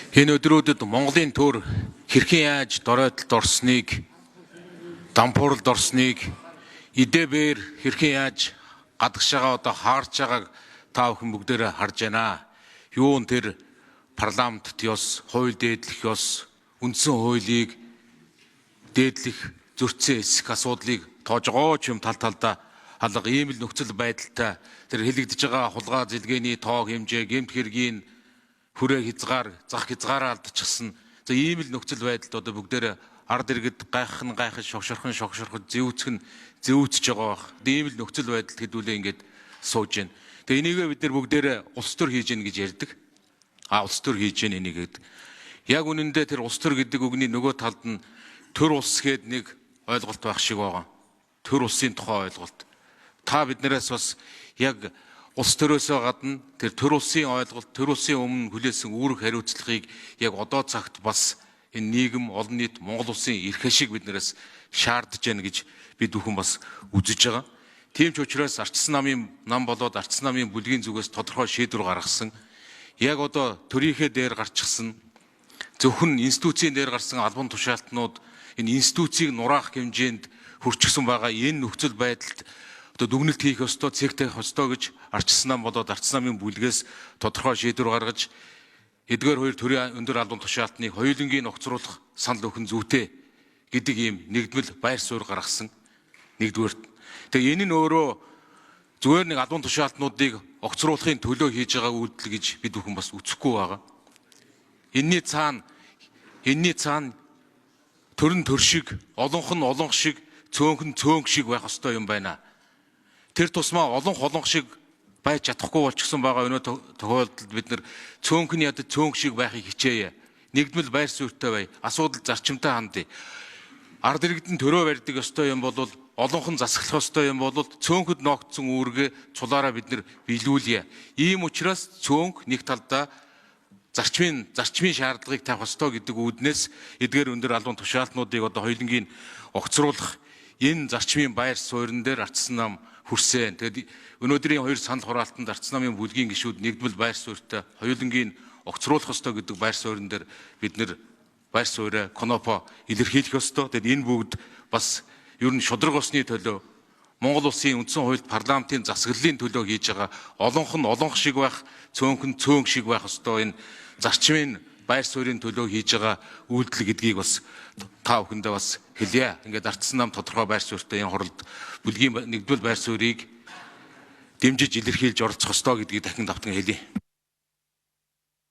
Энэ өдрүүдэд Монголын төр хэрхэн яаж доройтолд орсныг, дампууралд орсныг, эдээбээр хэрхэн яаж гадагш байгаа одоо хаарч байгааг та бүхэн бүгдээрээ харж байна. Юун тэр парламентт ёс, хууль дээдлэх ёс, үндсэн хуулийг дээдлэх зөрчсөн эсэх асуудлыг тоож байгаа ч юм талдаа алга ийм л нөхцөл байдалтай тэр хэлэгдэж байгаа хулгай зэлгээний тоо хэмжээ, гэмт хэргийн хүрээ хязгаар, зах хязгаараа алдчихсан. За ийм л нөхцөл байдалд одоо бүгдээр ард иргэд гайхах, шогшорхон, зэвүүцэж байгаа бах. Ийм л нөхцөл байдалд хэдүүлээ ингээд сууж байна. Тэгээ энийгээ бид нэр бүгдээр улс төр хийж гэнэ гэж ярьдаг. Улс төр хийж гэнэ энийг гэдэг. Яг үнэндээ тэр улс төр гэдэг үгний нөгөө талд нь төр улс гээд нэг ойлголт байх шиг байгаа. Төр улсын тухай ойлголт. Та биднээс бас яг улс төрөөсөө гадна тэр төр улсын ойлголт, төр улсын өмнө хүлээсэн үүрэг хариуцлагыг яг одоо цагт бас энэ нийгэм, олон нийт, Монгол улсын эрх ашиг биднээс шаардж байна гэж бид бүхэн бас үзэж байгаа. Тийм ч учраас ардчсан намын нам болоод ардчсан намын бүлгийн зүгээс тодорхой шийдвэр гаргасан. Яг одоо төрийнхээ дээр гарчихсан зөвхөн институцийн дээр гарсан албан тушаалтнууд энэ институцийг нураах хэмжээнд хүрчихсэн байгаа энэ нөхцөл байдалд одоо дүгнэлт хийх ёстой, цэг тавих ёстой гэж ардчсан нам болоод ардчсан намын бүлгээс тодорхой шийдвэр гаргаж эдгээр хоёр төрлийн өндөр албан тушаалтныг хоёулангийн огцруулах санал өгөх нь зүйтэй гэдэг ийм нэгдмэл байр суурь гаргасан. Нэгдүгээр. Тэгээ энэ нь өөрөө зүгээр нэг албан тушаалтнуудыг огцруулахын төлөө хийж байгаа үйлдэл гэж бид бүхэн бас үзэхгүй байгаа. Энийний цаана төрн төр шиг, олонх нь олонх шиг, цөөнх нь цөөнх шиг байх ёстой юм байна. Тэр тусмаа олонх шиг байж чадахгүй болчихсон байгаа өнөө тохиолдолд бид нэр цөөнх нь ядаж цөөнх шиг байхыг хичээе. Нэгдмэл байр суурьтай бай. Асуудал зарчимтай хандъя. Ард иргэдэн төрөө барьдаг ёстой юм бол олонх нь засаглах ёстой юм бол цөөнхөд ноогдсон үүргээ цулаараа бид нэр биелүүлье. Ийм учраас цөөнх нэг талдаа зарчмын шаардлагыг тавих ёстой гэдэг үүднээс эдгээр өндөр албан тушаалтнуудыг одоо хоёулангийн огцруулах энэ зарчмын байр суурин дээр ардчсан нам хүрсэн. Тэгээд өнөөдрийн хоёр санал хураалтанд ардчсан намын бүлгийн гишүүд нэгдмэл байр суурьтай хоёулангийн огцруулах ёстой гэдэг байр суурин дээр бид нэр байр суурь конопо илэрхийлэх ёстой. Тэгээд энэ бүгд бас ер нь шудраг усны төлөө Монгол улсын үндсэн хуульд парламентын засаглалын төлөө хийж байгаа олонх нь олонх шиг байх, цөөнх нь цөөнх шиг байх ёстой энэ зарчмын байр суурийн төлөө хийж байгаа үйлдэл гэдгийг бас та бүхэндээ бас хэлье. Ингээд ардчсан нам тодорхой байр суурьтай энэ хуралд бүлгийн нэгдвэл байр суурийг дэмжиж илэрхийлж оролцох ёстой гэдгийг дахин давтан хэлье.